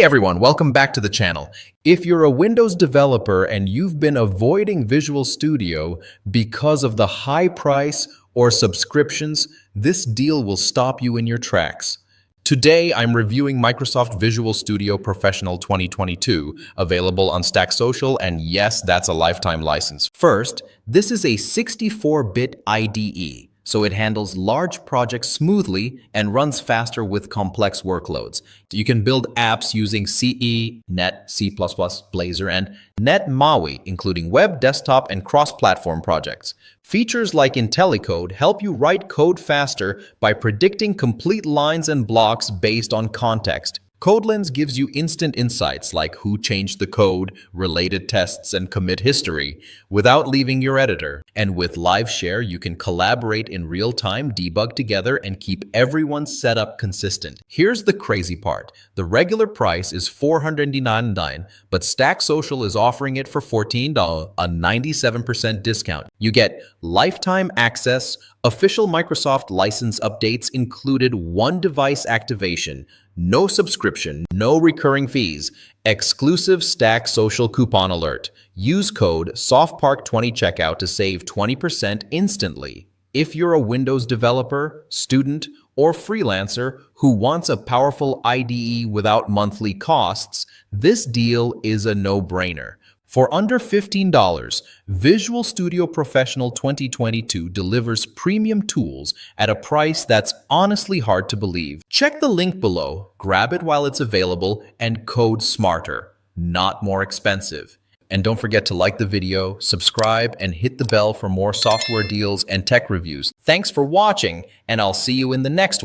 Hey everyone, welcome back to the channel. If you're a Windows developer and you've been avoiding Visual Studio because of the high price or subscriptions, this deal will stop you in your tracks. Today, I'm reviewing Microsoft Visual Studio Professional 2022, available on StackSocial, and yes, that's a lifetime license. First, this is a 64-bit IDE. So it handles large projects smoothly and runs faster with complex workloads. You can build apps using CE, Net, C++, Blazor, and Net MAUI, including web, desktop, and cross-platform projects. Features like IntelliCode help you write code faster by predicting complete lines and blocks based on context. CodeLens gives you instant insights like who changed the code, related tests, and commit history without leaving your editor. And with Live Share, you can collaborate in real time, debug together, and keep everyone's setup consistent. Here's the crazy part. The regular price is $499, but StackSocial is offering it for $14, a 97% discount. You get lifetime access, official Microsoft license updates included, one device activation, no subscription, no recurring fees, exclusive StackSocial coupon alert. Use code SOFTPARK20 checkout to save 20% instantly. If you're a Windows developer, student, or freelancer who wants a powerful IDE without monthly costs, this deal is a no-brainer. For under $15, Visual Studio Professional 2022 delivers premium tools at a price that's honestly hard to believe. Check the link below, grab it while it's available, and code smarter, not more expensive. And don't forget to like the video, subscribe, and hit the bell for more software deals and tech reviews. Thanks for watching, and I'll see you in the next one.